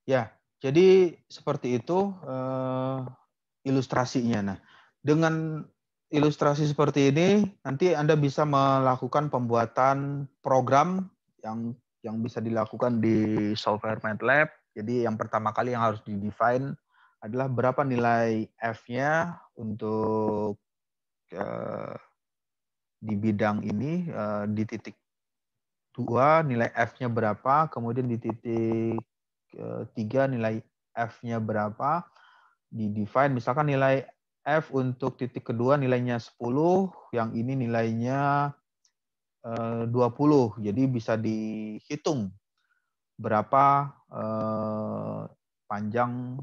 Ya, jadi seperti itu ilustrasinya. Nah, dengan ilustrasi seperti ini, nanti Anda bisa melakukan pembuatan program yang bisa dilakukan di software MATLAB. Jadi yang pertama kali yang harus di-define adalah berapa nilai F-nya untuk di bidang ini, di titik 2 nilai F-nya berapa, kemudian di titik 3 nilai F-nya berapa, di-define misalkan nilai F untuk titik kedua nilainya 10, yang ini nilainya 20. Jadi bisa dihitung berapa panjang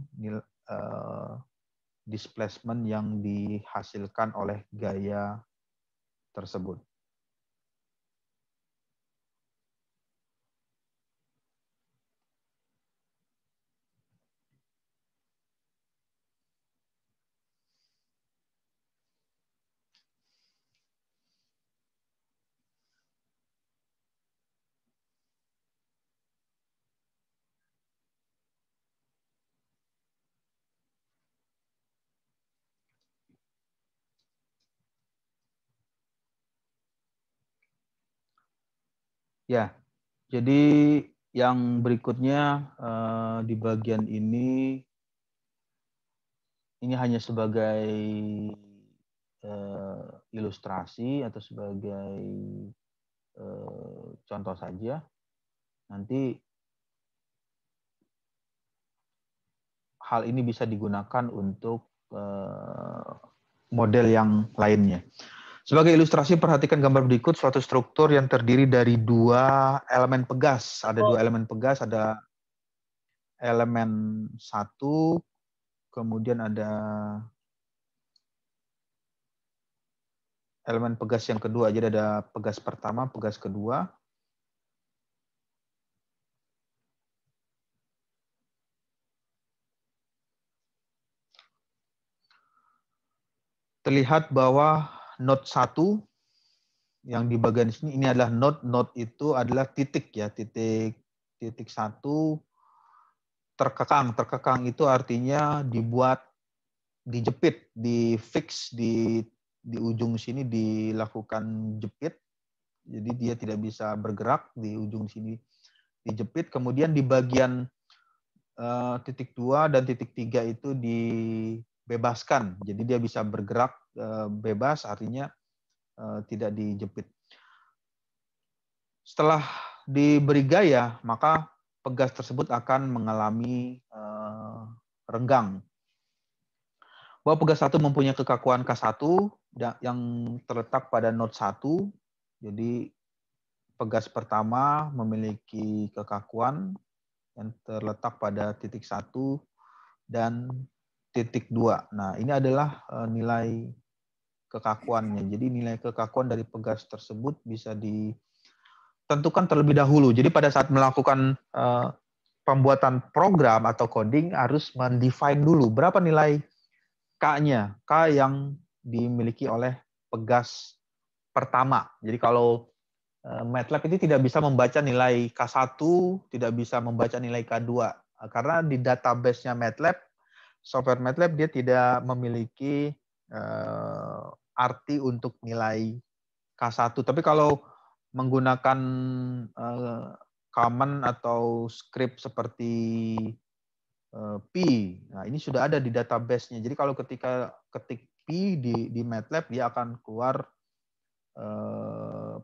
displacement yang dihasilkan oleh gaya tersebut. Ya, jadi yang berikutnya di bagian ini hanya sebagai ilustrasi atau sebagai contoh saja. Nanti hal ini bisa digunakan untuk model yang lainnya. Sebagai ilustrasi, perhatikan gambar berikut, suatu struktur yang terdiri dari dua elemen pegas. Ada dua elemen pegas, ada elemen 1, kemudian ada elemen pegas yang kedua. Jadi ada pegas pertama, pegas kedua. Terlihat bahwa node 1 yang di bagian sini ini adalah node itu adalah titik ya, titik 1 terkekang. Terkekang itu artinya dibuat, dijepit, di fix di ujung sini dilakukan jepit. Jadi dia tidak bisa bergerak, di ujung sini dijepit. Kemudian di bagian titik 2 dan titik 3 itu dibebaskan. Jadi dia bisa bergerak bebas, artinya tidak dijepit. Setelah diberi gaya, maka pegas tersebut akan mengalami renggang. Bahwa pegas 1 mempunyai kekakuan K1 yang terletak pada node 1. Jadi pegas pertama memiliki kekakuan yang terletak pada titik 1 dan titik 2. Nah, ini adalah nilai kekakuannya. Jadi nilai kekakuan dari pegas tersebut bisa ditentukan terlebih dahulu. Jadi pada saat melakukan pembuatan program atau coding harus mendefine dulu berapa nilai K-nya, K yang dimiliki oleh pegas pertama. Jadi kalau MATLAB itu tidak bisa membaca nilai K1, tidak bisa membaca nilai K2. Karena di database-nya MATLAB, software MATLAB dia tidak memiliki arti untuk nilai K1. Tapi kalau menggunakan command atau script seperti P, nah ini sudah ada di database-nya. Jadi kalau ketika ketik P di MATLAB, dia akan keluar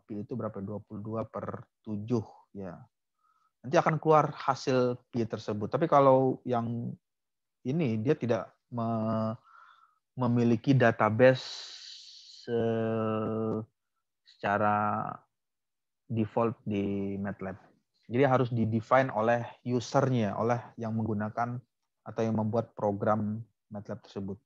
P itu berapa? 22/7 ya. Nanti akan keluar hasil P tersebut. Tapi kalau yang ini dia tidak memiliki database secara default di MATLAB. Jadi harus di-define oleh usernya, oleh yang menggunakan atau yang membuat program MATLAB tersebut.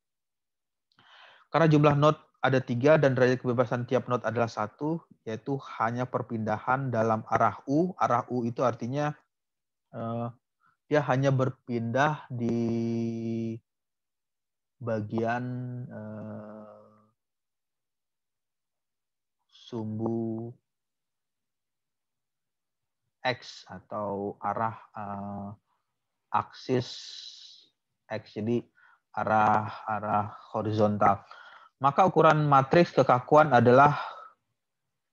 Karena jumlah node ada 3 dan derajat kebebasan tiap node adalah 1, yaitu hanya perpindahan dalam arah U. Arah U itu artinya dia hanya berpindah di bagian sumbu X atau arah aksis X, jadi arah horizontal. Maka ukuran matriks kekakuan adalah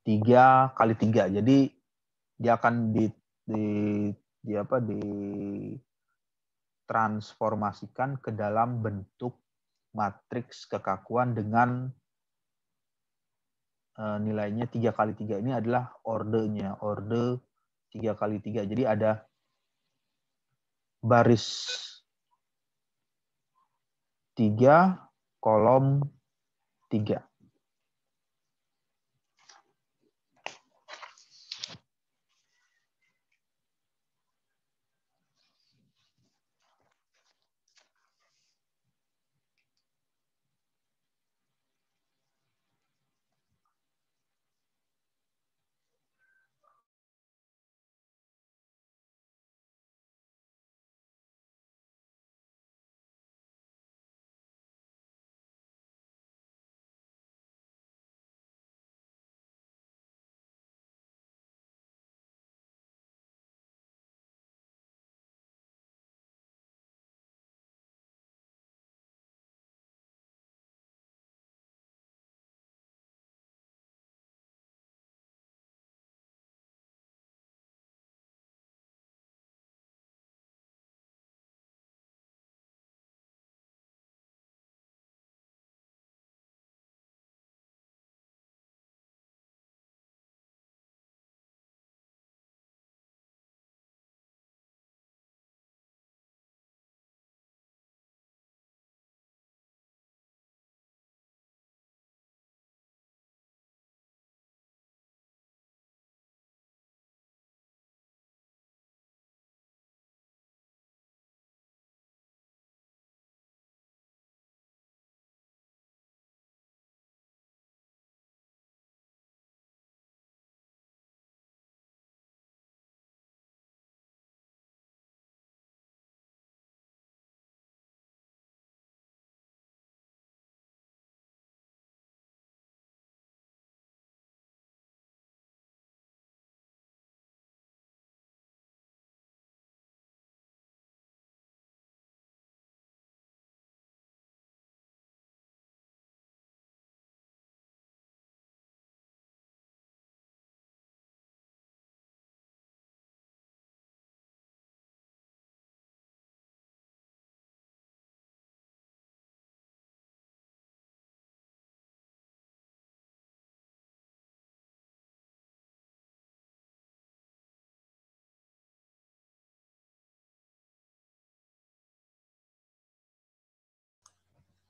3 kali 3. Jadi dia akan ditransformasikan ke dalam bentuk matriks kekakuan dengan nilainya 3 kali 3. Ini adalah ordenya, orde 3 kali 3. Jadi ada baris 3, kolom 3.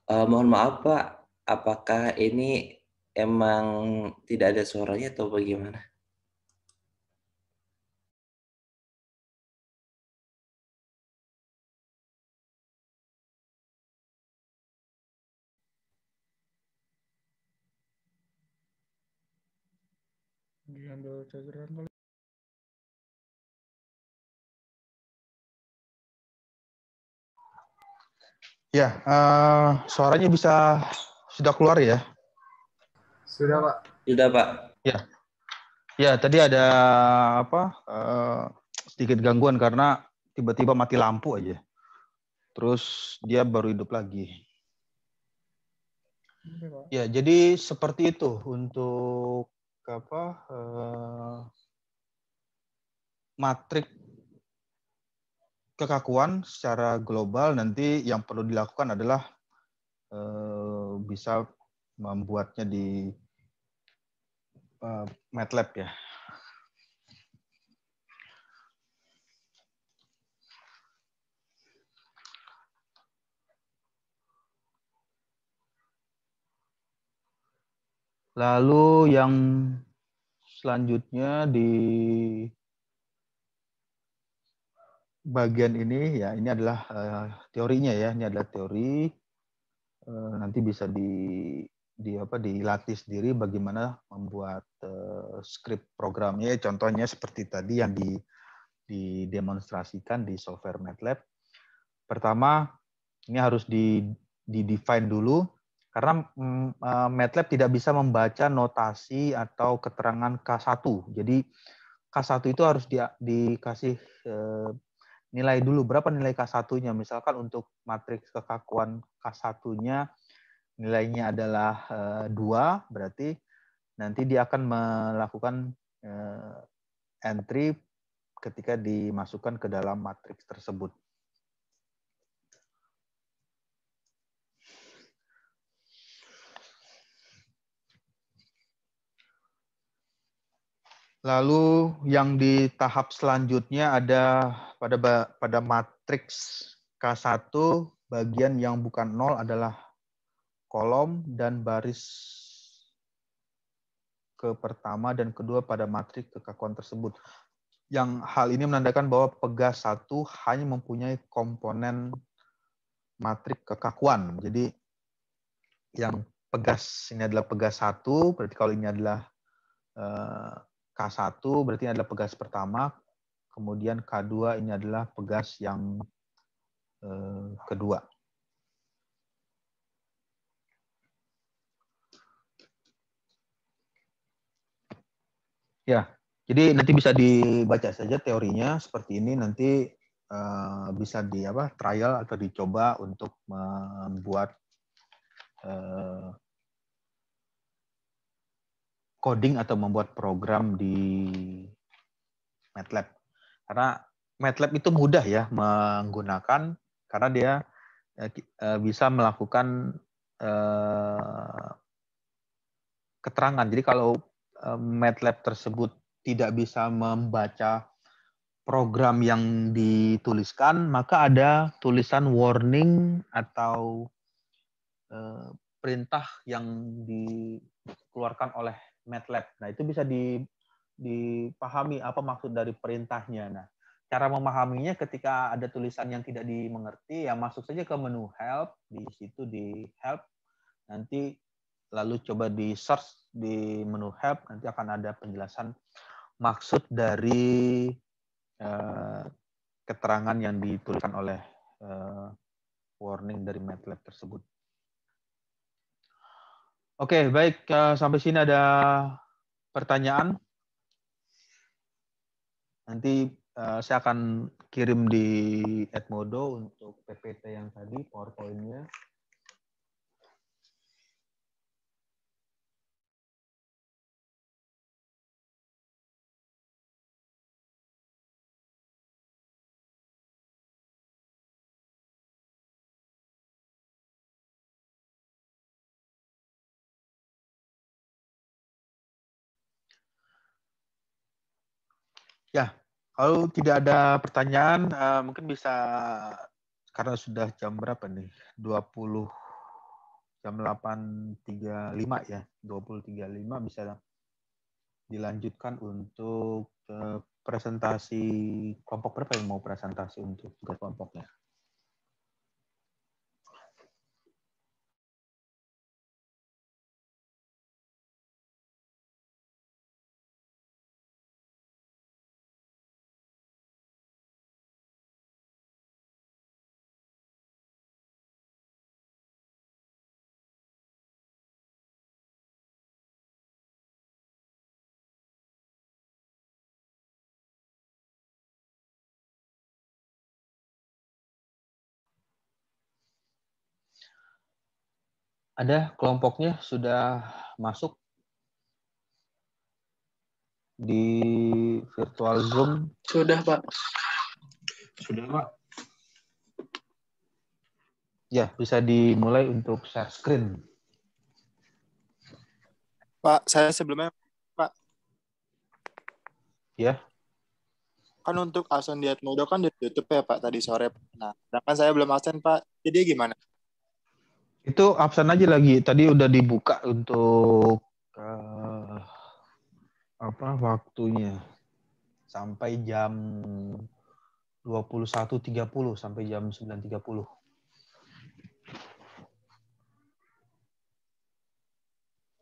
Mohon maaf Pak, apakah ini emang tidak ada suaranya atau bagaimana? Ya, suaranya sudah keluar ya? Sudah, Pak. Sudah Pak. Ya, tadi ada sedikit gangguan karena tiba-tiba mati lampu aja. Terus dia baru hidup lagi. Ya, jadi seperti itu untuk matrik kekakuan secara global. Nanti yang perlu dilakukan adalah bisa membuatnya di MATLAB ya. Lalu yang selanjutnya di bagian ini ya, ini adalah teorinya ya. Ini adalah teori. Nanti bisa dilatih sendiri bagaimana membuat script programnya. Contohnya seperti tadi yang didemonstrasikan di software MATLAB. Pertama, ini harus di-define dulu. Karena MATLAB tidak bisa membaca notasi atau keterangan K1. Jadi K1 itu harus dikasih nilai dulu berapa nilai K1-nya. Misalkan untuk matriks kekakuan K1-nya nilainya adalah 2, berarti nanti dia akan melakukan entry ketika dimasukkan ke dalam matriks tersebut. Lalu yang di tahap selanjutnya ada pada matriks K1 bagian yang bukan 0 adalah kolom dan baris ke pertama dan kedua pada matriks kekakuan tersebut. Yang hal ini menandakan bahwa pegas 1 hanya mempunyai komponen matriks kekakuan. Jadi yang pegas ini adalah pegas 1, berarti kalau ini adalah K1 berarti ini adalah pegas pertama, kemudian K2 ini adalah pegas yang kedua. Ya, jadi nanti bisa dibaca saja teorinya seperti ini, nanti bisa trial atau dicoba untuk membuat coding atau membuat program di MATLAB. Karena MATLAB itu mudah ya menggunakan, karena dia bisa melakukan keterangan. Jadi kalau MATLAB tersebut tidak bisa membaca program yang dituliskan, maka ada tulisan warning atau perintah yang dikeluarkan oleh MATLAB. Nah, itu bisa dipahami apa maksud dari perintahnya. Nah, cara memahaminya ketika ada tulisan yang tidak dimengerti, ya masuk saja ke menu help, di situ di help, nanti lalu coba di search di menu help, nanti akan ada penjelasan maksud dari keterangan yang dituliskan oleh warning dari MATLAB tersebut. Oke, baik. Sampai sini ada pertanyaan. Nanti saya akan kirim di Edmodo untuk PPT yang tadi, PowerPoint-nya. Ya, kalau tidak ada pertanyaan, mungkin bisa, karena sudah jam berapa nih? 20, jam 8.35 ya, 20.35 bisa dilanjutkan untuk presentasi kelompok berapa yang mau presentasi untuk tugas kelompoknya? Ada kelompoknya sudah masuk di virtual Zoom? Sudah, Pak. Sudah, Pak. Ya, bisa dimulai untuk share screen. Pak, saya sebelumnya, Pak. Ya. Kan untuk absen di Edmodo kan di YouTube ya, Pak, tadi sore. Nah, sedangkan saya belum absen, Pak. Jadi gimana? Itu absen aja lagi. Tadi udah dibuka untuk waktunya. Sampai jam 21.30 sampai jam 9.30.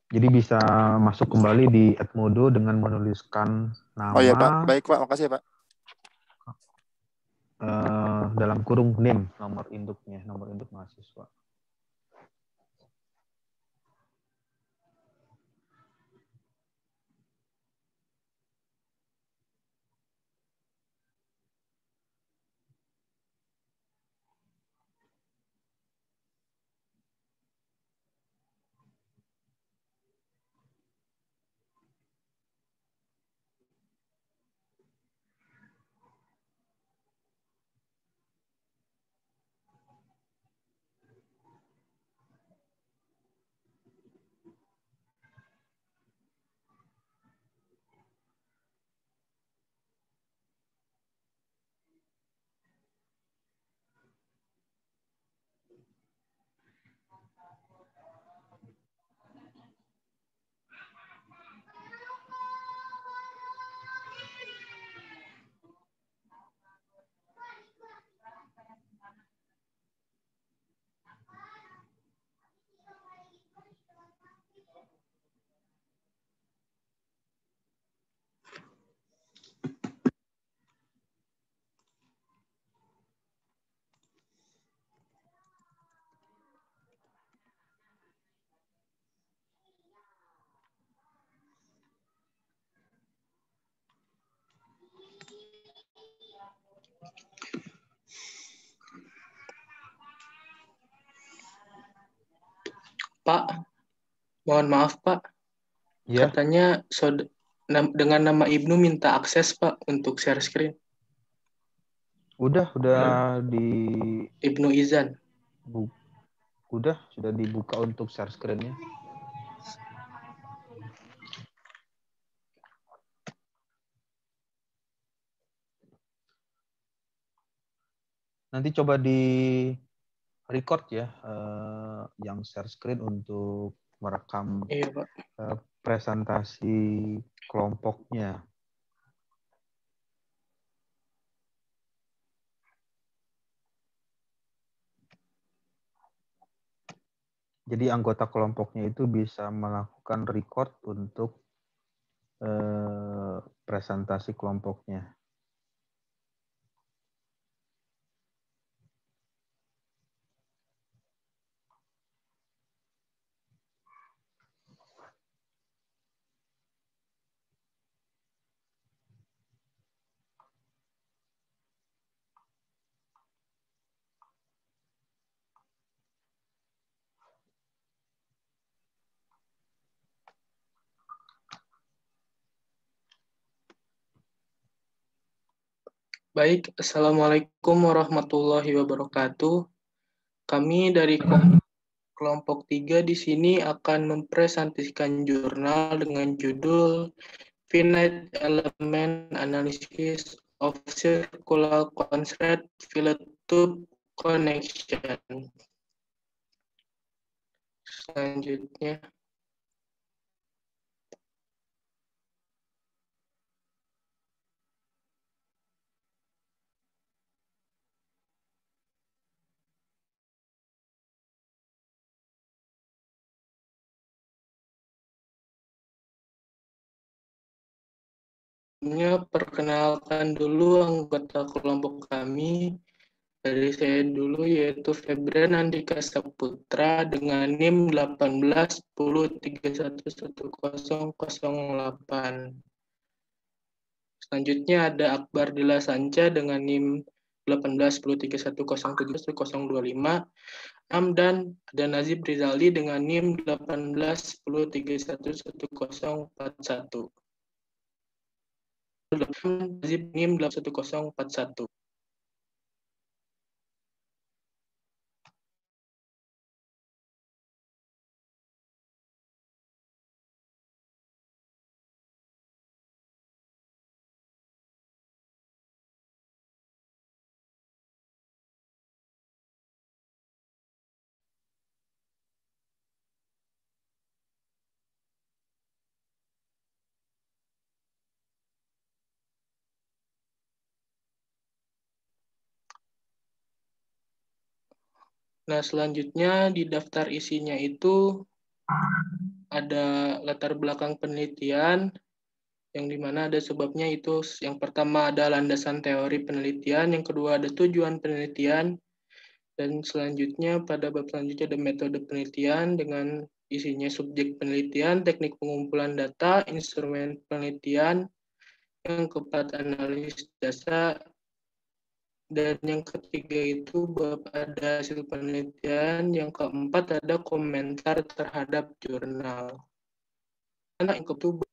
Jadi bisa masuk kembali di Edmodo dengan menuliskan nama. Oh iya, Pak. Baik, Pak. Makasih, Pak. Dalam kurung name, nomor induknya, nomor induk mahasiswa. Pak, mohon maaf Pak, Ya, katanya dengan nama Ibnu minta akses Pak untuk share screen. udah di Ibnu Izan. sudah dibuka untuk share screen-nya. Nanti coba di record ya, yang share screen untuk merekam Iya Pak. presentasi kelompoknya. Jadi anggota kelompoknya itu bisa melakukan record untuk presentasi kelompoknya. Baik, Assalamualaikum warahmatullahi wabarakatuh. Kami dari kelompok 3 di sini akan mempresentasikan jurnal dengan judul Finite Element Analysis of Circular Constraint Field Tube Connection. Selanjutnya. Perkenalkan dulu anggota kelompok kami. Dari saya dulu yaitu Febran Andika Saputra dengan NIM 1810311008. Selanjutnya ada Akbar Dila Sanca dengan NIM 181031071025. Dan ada Nazib Rizali dengan NIM 1810311041. Nazib NIM 1041. Nah, selanjutnya di daftar isinya itu ada latar belakang penelitian, yang dimana ada sebabnya itu yang pertama ada landasan teori penelitian, yang kedua ada tujuan penelitian, dan selanjutnya pada bab selanjutnya ada metode penelitian dengan isinya subjek penelitian, teknik pengumpulan data, instrumen penelitian, yang keempat analisis data, dan yang ketiga itu bab ada hasil penelitian, yang keempat ada komentar terhadap jurnal. Anak yang ketujuh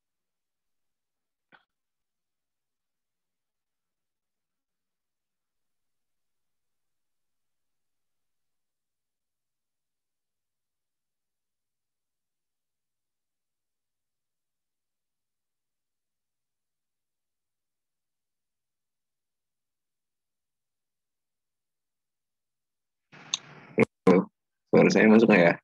Suara saya masuk nggak ya?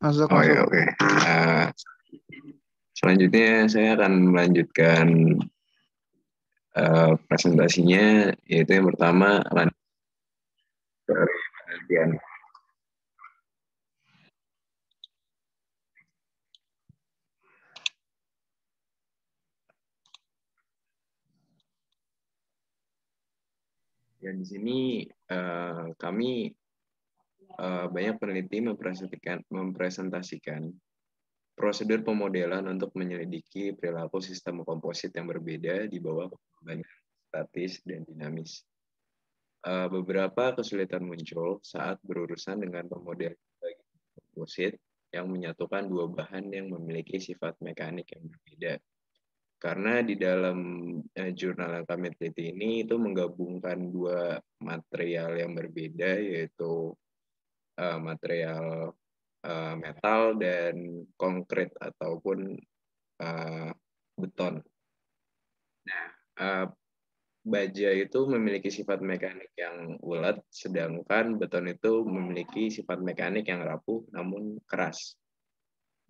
masuk. Oh ya, oke. Selanjutnya saya akan melanjutkan presentasinya, yaitu yang pertama dari penelitian. Dan di sini kami banyak peneliti mempresentasikan prosedur pemodelan untuk menyelidiki perilaku sistem komposit yang berbeda di bawah pengembangan statis, dan dinamis. Beberapa kesulitan muncul saat berurusan dengan pemodelan komposit yang menyatukan dua bahan yang memiliki sifat mekanik yang berbeda. Karena di dalam jurnal yang kami teliti ini itu menggabungkan dua material yang berbeda, yaitu material metal dan konkrit ataupun beton. Nah, baja itu memiliki sifat mekanik yang ulet, sedangkan beton itu memiliki sifat mekanik yang rapuh namun keras.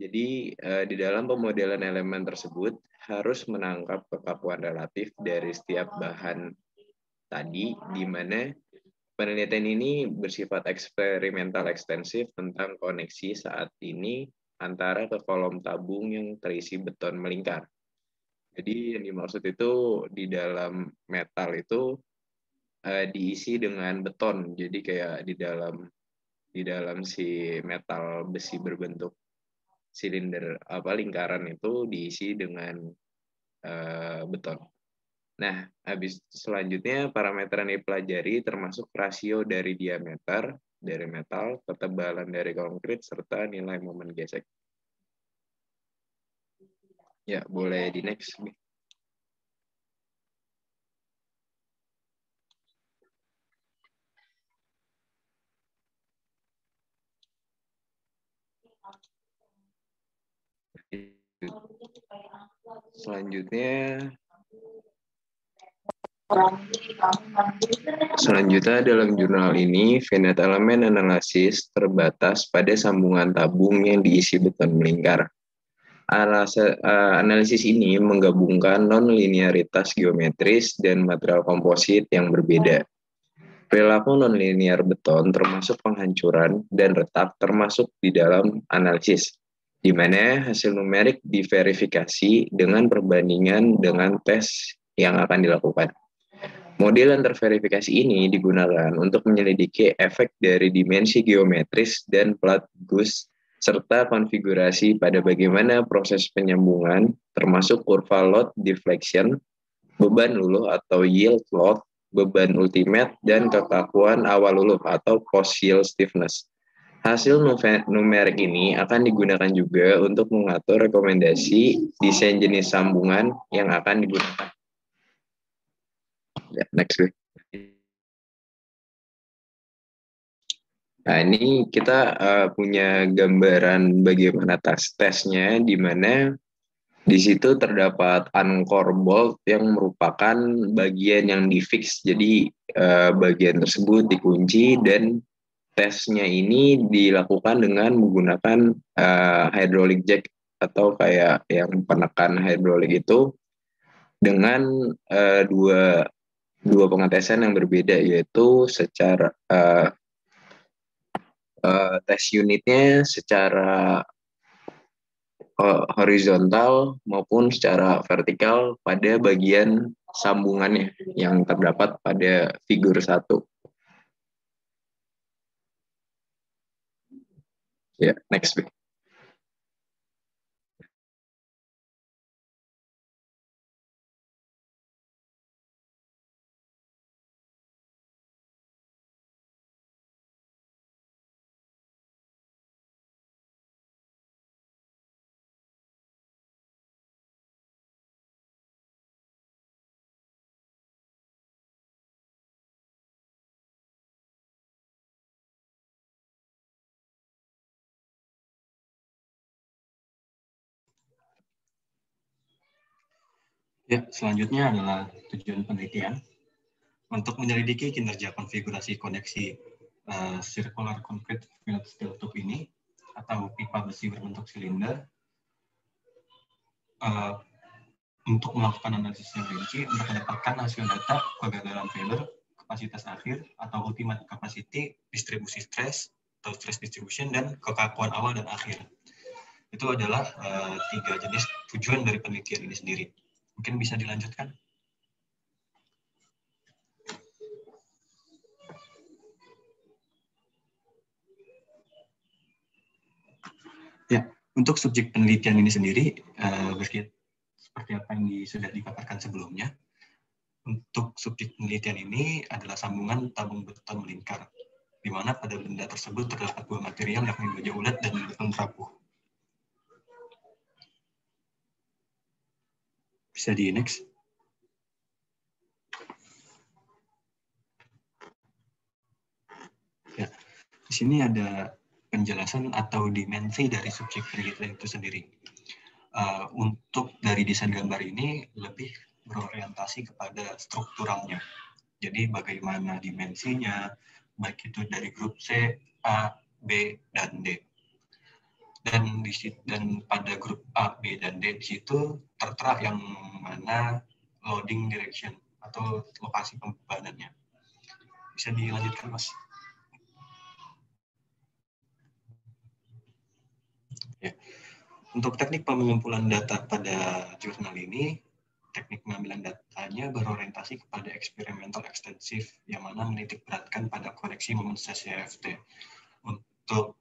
Jadi di dalam pemodelan elemen tersebut harus menangkap kekakuan relatif dari setiap bahan tadi, di mana penelitian ini bersifat eksperimental ekstensif tentang koneksi saat ini antara ke kolom tabung yang terisi beton melingkar. Jadi yang dimaksud itu di dalam metal itu diisi dengan beton. Jadi kayak di dalam si metal besi berbentuk silinder lingkaran itu diisi dengan beton. Nah, habis selanjutnya parameter yang dipelajari termasuk rasio dari diameter dari metal, ketebalan dari konkrit, serta nilai momen gesek. Ya, boleh di next. Selanjutnya dalam jurnal ini, finite element analysis terbatas pada sambungan tabung yang diisi beton melingkar. Analisis ini menggabungkan non-linearitas geometris dan material komposit yang berbeda. Perilaku non-linear beton termasuk penghancuran dan retak termasuk di dalam analisis, di mana hasil numerik diverifikasi dengan perbandingan dengan tes yang akan dilakukan. Model yang terverifikasi ini digunakan untuk menyelidiki efek dari dimensi geometris dan plat Gauss serta konfigurasi pada bagaimana proses penyambungan termasuk kurva load deflection, beban luluh atau yield load, beban ultimate, dan kekakuan awal luluh atau post-yield stiffness. Hasil numerik ini akan digunakan juga untuk mengatur rekomendasi desain jenis sambungan yang akan digunakan. Ya, next. Nah, ini kita punya gambaran bagaimana tesnya, di mana di situ terdapat anchor bolt yang merupakan bagian yang difix. Jadi bagian tersebut dikunci dan tesnya ini dilakukan dengan menggunakan hydraulic jack atau kayak yang penekan hidrolik itu dengan dua pengetesan yang berbeda, yaitu secara tes unitnya secara horizontal maupun secara vertikal pada bagian sambungannya yang terdapat pada figur 1. Ya, next. Ya, selanjutnya adalah tujuan penelitian untuk menyelidiki kinerja konfigurasi koneksi circular concrete filled steel tube ini atau pipa besi berbentuk silinder untuk melakukan analisis yang rinci untuk mendapatkan hasil data kegagalan failure, kapasitas akhir atau ultimate capacity, distribusi stress atau stress distribution, dan kekakuan awal dan akhir. Itu adalah 3 jenis tujuan dari penelitian ini sendiri. Mungkin bisa dilanjutkan. Ya, untuk subjek penelitian ini sendiri seperti apa yang sudah dipaparkan sebelumnya, Untuk subjek penelitian ini adalah sambungan tabung beton melingkar, di mana pada benda tersebut terdapat dua material yakni baja ulet dan beton rapuh. Bisa di next. Ya, di sini ada penjelasan atau dimensi dari subjek penelitian itu sendiri. Untuk dari desain gambar ini lebih berorientasi kepada strukturalnya. Jadi bagaimana dimensinya, baik itu dari grup C, A, B, dan D. Dan pada grup A, B, dan D di situ tertera yang mana loading direction atau lokasi pembebanannya. Bisa dilanjutkan, Mas? Ya. Untuk teknik pengumpulan data pada jurnal ini, teknik pengambilan datanya berorientasi kepada eksperimental ekstensif, yang mana menitik beratkan pada koneksi momen CFT. Untuk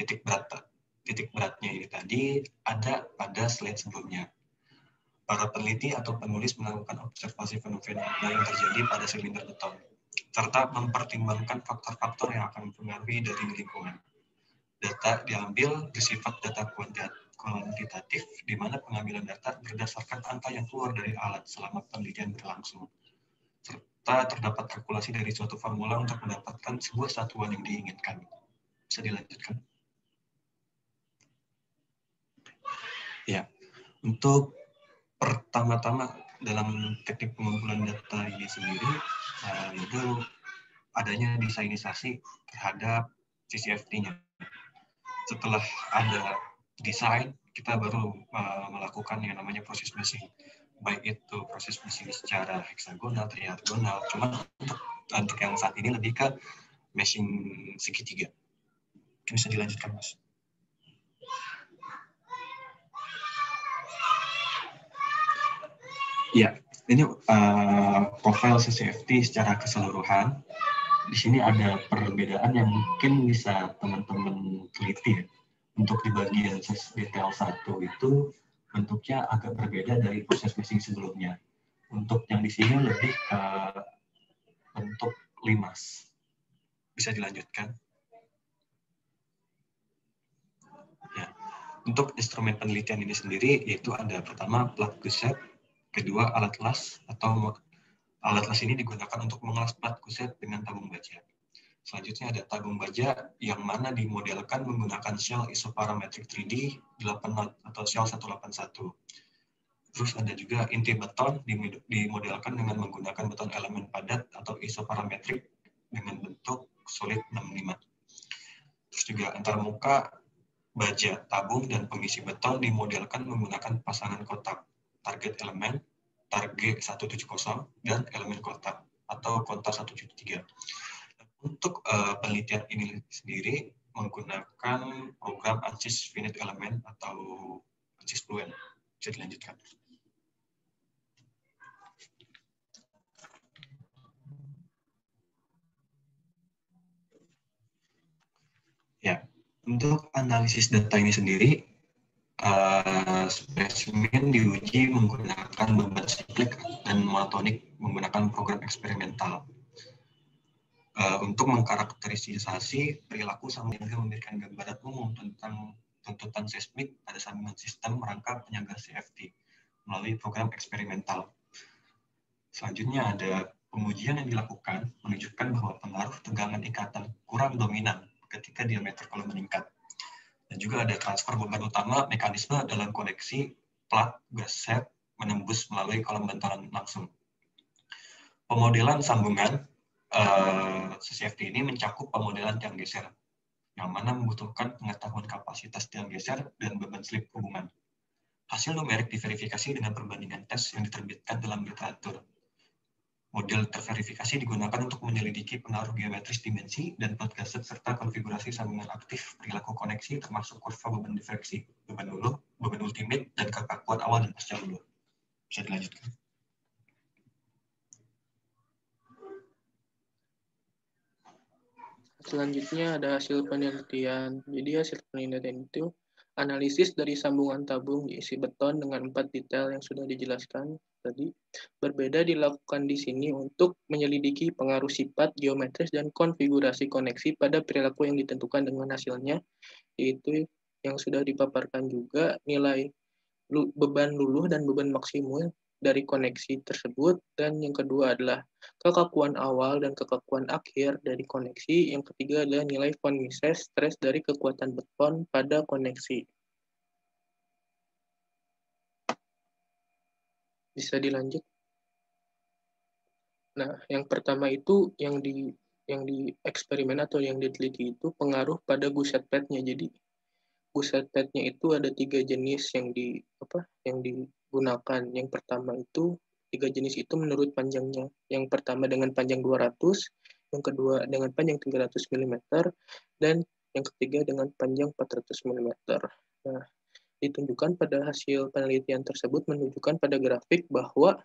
titik beratnya ini tadi ada pada slide sebelumnya. Para peneliti atau penulis melakukan observasi fenomena yang terjadi pada silinder beton, serta mempertimbangkan faktor-faktor yang akan mempengaruhi dari lingkungan. Data diambil bersifat data kuantitatif, di mana pengambilan data berdasarkan angka yang keluar dari alat selama penelitian berlangsung, serta terdapat kalkulasi dari suatu formula untuk mendapatkan sebuah satuan yang diinginkan. Bisa dilanjutkan? Ya, untuk pertama-tama dalam teknik pengumpulan data ini sendiri, itu adanya desainisasi terhadap CCFT-nya. Setelah ada desain, kita baru melakukan yang namanya proses meshing. Baik itu proses meshing secara heksagonal, triagonal, cuma untuk yang saat ini lebih ke meshing segitiga. Bisa dilanjutkan, Mas? Ya, ini profil CCFT secara keseluruhan. Di sini ada perbedaan yang mungkin bisa teman-teman teliti. Untuk di bagian detail 1 itu bentuknya agak berbeda dari proses meshing sebelumnya. Untuk yang di sini lebih ke bentuk limas. Bisa dilanjutkan? Ya. Untuk instrumen penelitian ini sendiri, yaitu ada pertama plat guset, kedua alat las, atau alat las ini digunakan untuk mengelas plat guset dengan tabung baja. Selanjutnya ada tabung baja yang mana dimodelkan menggunakan shell isoparametric 3D 8 knot atau shell 181. Terus ada juga inti beton dimodelkan dengan menggunakan beton elemen padat atau isoparametric dengan bentuk solid 65. Terus juga antarmuka baja, tabung, dan pengisi beton dimodelkan menggunakan pasangan kotak target elemen, target 170, dan elemen kotak atau kontak 173. Untuk penelitian ini sendiri menggunakan program ANSYS Finite Element atau ANSYS Fluent. Bisa dilanjutkan. Ya, untuk analisis data ini sendiri, spesimen diuji menggunakan beban siklik dan monotonik menggunakan program eksperimental. Untuk mengkarakterisasi perilaku sambil memberikan gambaran umum tentang tuntutan seismik pada sambungan sistem rangka penyangga CFT melalui program eksperimental. Selanjutnya ada pengujian yang dilakukan menunjukkan bahwa pengaruh tegangan ikatan kurang dominan ketika diameter kolom meningkat. Dan juga ada transfer beban utama mekanisme dalam koneksi plat guset menembus melalui kolom bantalan langsung. Pemodelan sambungan CCFT ini mencakup pemodelan tiang geser, yang mana membutuhkan pengetahuan kapasitas tiang geser dan beban slip hubungan. Hasil numerik diverifikasi dengan perbandingan tes yang diterbitkan dalam literatur. Model terverifikasi digunakan untuk menyelidiki pengaruh geometris dimensi dan plat guset serta konfigurasi sambungan aktif, perilaku koneksi, termasuk kurva beban difereksi, beban hulu, beban ultimate, dan kekakuan awal dan pasca hulu. Bisa dilanjutkan. Selanjutnya ada hasil penelitian. Jadi hasil penelitian itu analisis dari sambungan tabung diisi beton dengan 4 detail yang sudah dijelaskan. tadi, berbeda dilakukan di sini untuk menyelidiki pengaruh sifat, geometris, dan konfigurasi koneksi pada perilaku yang ditentukan dengan hasilnya, yaitu yang sudah dipaparkan juga nilai beban luluh dan beban maksimum dari koneksi tersebut, dan yang kedua adalah kekakuan awal dan kekakuan akhir dari koneksi, yang ketiga adalah nilai von Mises stres dari kekuatan beton pada koneksi. Bisa dilanjut. Nah, yang pertama itu yang di eksperimen atau yang diteliti itu pengaruh pada guset plate-nya. Jadi guset plate-nya itu ada 3 jenis yang digunakan. Yang pertama itu 3 jenis itu menurut panjangnya. Yang pertama dengan panjang 200, yang kedua dengan panjang 300 mm, dan yang ketiga dengan panjang 400 mm. Nah, ditunjukkan pada hasil penelitian tersebut menunjukkan pada grafik bahwa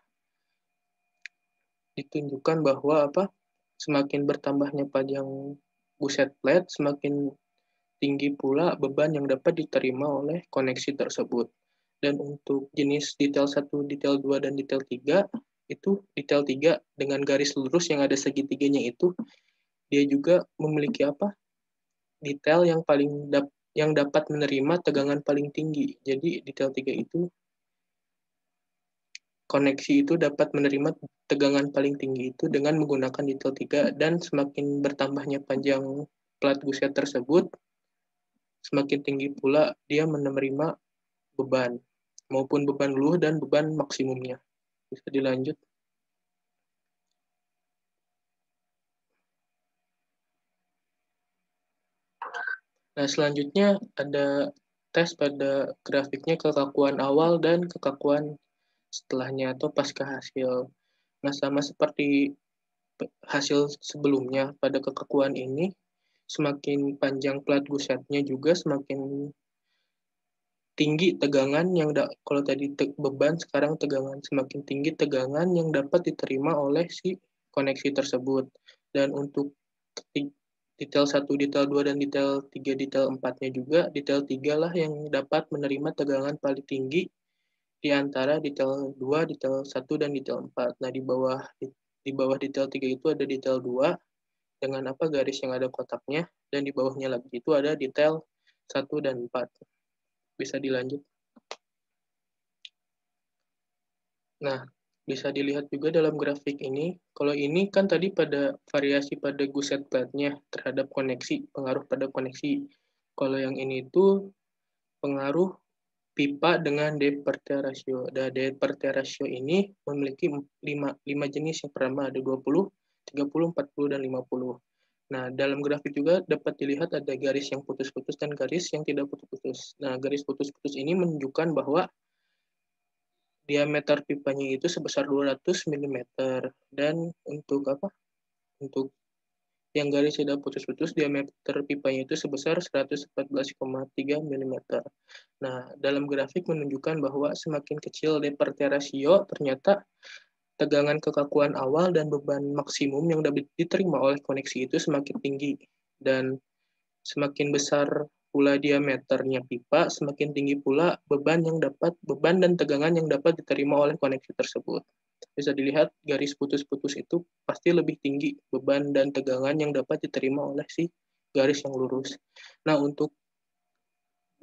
semakin bertambahnya panjang guset plate, semakin tinggi pula beban yang dapat diterima oleh koneksi tersebut. Dan untuk jenis detail 1, detail 2, dan detail 3, itu detail 3 dengan garis lurus yang ada segitiganya itu, dia juga memiliki detail yang dapat menerima tegangan paling tinggi. Jadi detail 3 itu, koneksi itu dapat menerima tegangan paling tinggi itu dengan menggunakan detail 3, dan semakin bertambahnya panjang plat guset tersebut, semakin tinggi pula dia menerima beban, maupun beban luluh dan beban maksimumnya. Bisa dilanjut. Nah, selanjutnya ada tes pada grafiknya kekakuan awal dan kekakuan setelahnya atau pasca hasil. Nah, sama seperti hasil sebelumnya, pada kekakuan ini, semakin panjang plat gusetnya juga semakin tinggi tegangan kalau tadi beban, sekarang tegangan, semakin tinggi tegangan yang dapat diterima oleh si koneksi tersebut. Dan untuk detail 1, detail 2, dan detail 3, detail 4-nya juga, detail 3 lah yang dapat menerima tegangan paling tinggi di antara detail 2, detail 1, dan detail 4. Nah, di bawah detail 3 itu ada detail 2 dengan garis yang ada kotaknya, dan di bawahnya lagi itu ada detail 1 dan 4. Bisa dilanjut. Nah, bisa dilihat juga dalam grafik ini, kalau ini kan tadi pada variasi pada guset plate-nya terhadap koneksi, pengaruh pada koneksi. Kalau yang ini itu pengaruh pipa dengan Deperter ratio. Dan Deperter ratio ini memiliki 5 jenis. Yang pertama ada 20, 30, 40, dan 50. Nah, dalam grafik juga dapat dilihat ada garis yang putus-putus dan garis yang tidak putus-putus. Nah, garis putus-putus ini menunjukkan bahwa diameter pipanya itu sebesar 200 mm, dan untuk yang garis tidak putus-putus, diameter pipanya itu sebesar 114,3 mm. Nah, dalam grafik menunjukkan bahwa semakin kecil Deperter ratio, ternyata tegangan kekakuan awal dan beban maksimum yang dapat diterima oleh koneksi itu semakin tinggi. Dan semakin besar pula diameternya pipa, semakin tinggi pula beban dan tegangan yang dapat diterima oleh koneksi tersebut. Bisa dilihat garis putus-putus itu pasti lebih tinggi beban dan tegangan yang dapat diterima oleh si garis yang lurus. Nah, untuk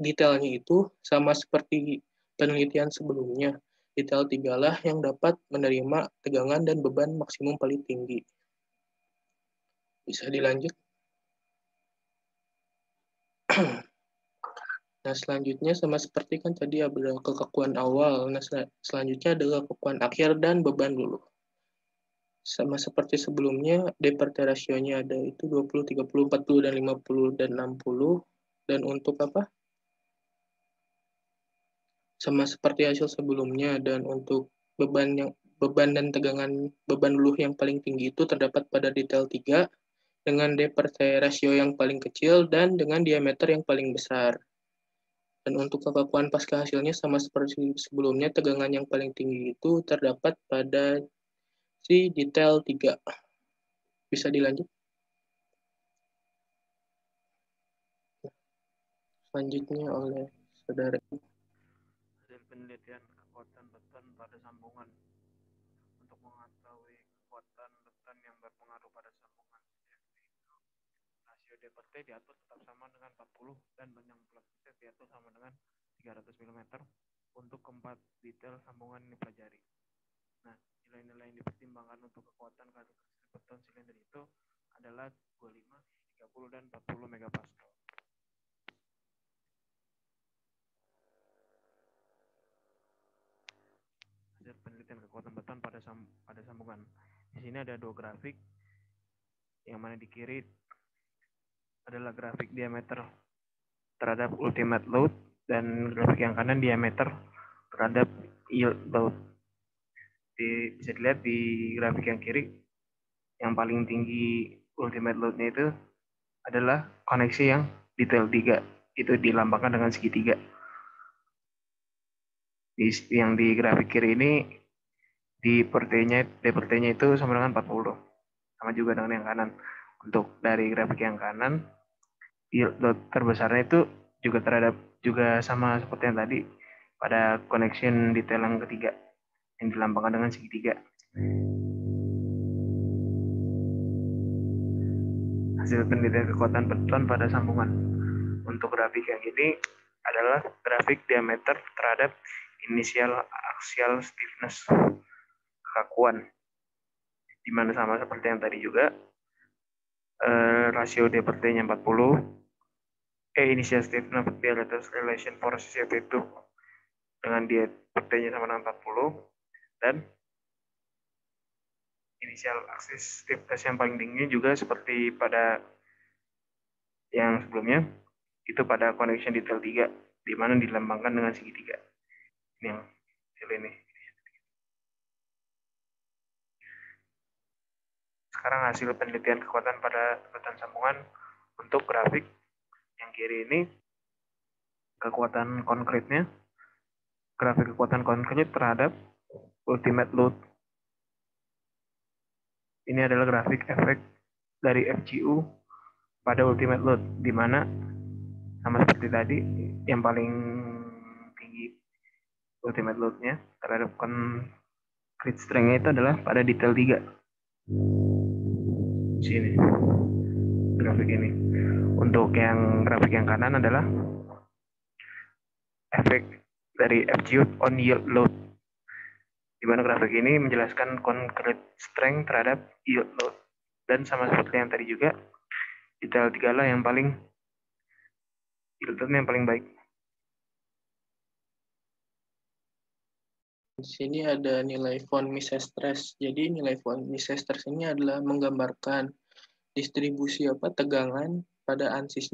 detailnya itu sama seperti penelitian sebelumnya. Detail 3 lah yang dapat menerima tegangan dan beban maksimum paling tinggi. Bisa dilanjut. Nah, selanjutnya sama seperti kan tadi ada kekakuan awal. Nah, selanjutnya adalah kekakuan akhir dan beban luluh. Sama seperti sebelumnya, Deperter ratio-nya ada itu 20, 30, 40, dan 50, dan 60. Dan untuk sama seperti hasil sebelumnya, dan untuk beban dan tegangan beban luluh yang paling tinggi itu terdapat pada detail 3 dengan Deperter ratio yang paling kecil dan dengan diameter yang paling besar. Dan untuk kekakuan pasca hasilnya sama seperti sebelumnya, tegangan yang paling tinggi itu terdapat pada si detail 3. Bisa dilanjut. Selanjutnya oleh saudara. Hasil penelitian kekuatan beton pada sambungan D per T diatur tetap sama dengan 40 dan benang plastik diatur sama dengan 300 mm untuk keempat detail sambungan yang dipelajari. Nah, nilai-nilai yang dipertimbangkan untuk kekuatan karakteristik beton silinder itu adalah 25, 30, dan 40 megapascal. Hasil penelitian kekuatan beton pada sambungan. Di sini ada dua grafik. Yang mana di kiri adalah grafik diameter terhadap ultimate load dan grafik yang kanan diameter terhadap yield load. Bisa dilihat di grafik yang kiri, yang paling tinggi ultimate load-nya itu adalah koneksi yang detail 3. Itu dilambangkan dengan segitiga. Yang di grafik kiri ini D per T-nya itu sama dengan 40. Sama juga dengan yang kanan. Untuk dari grafik yang kanan, yield load terbesarnya itu juga sama seperti yang tadi pada connection detail yang ketiga yang dilambangkan dengan segitiga. Hasil penelitian kekuatan beton pada sambungan. Untuk grafik yang ini adalah grafik diameter terhadap initial axial stiffness kekakuan, di mana sama seperti yang tadi juga, rasio D per T-nya 40, initial stiffness diameter relation force itu dengan D per T-nya sama dengan 40, dan initial axis stiffness yang paling tinggi juga seperti pada yang sebelumnya, itu pada connection detail 3, di mana dilambangkan dengan segitiga. Ini yang hasil ini. Sekarang hasil penelitian kekuatan pada beton sambungan untuk grafik yang kiri ini kekuatan konkretnya, grafik kekuatan konkret terhadap ultimate load. Ini adalah grafik efek dari FGU pada ultimate load, di mana sama seperti tadi, yang paling tinggi ultimate load-nya terhadap concrete strength-nya itu adalah pada detail 3. Sini grafik ini. Untuk yang grafik yang kanan adalah efek dari FGU on yield load, di mana grafik ini menjelaskan concrete strength terhadap yield load, dan sama seperti yang tadi juga detail 3 lah yang paling yield load-nya yang paling baik. Di sini ada nilai von Mises stress. Jadi nilai von Mises stress ini adalah menggambarkan distribusi tegangan pada ansisnya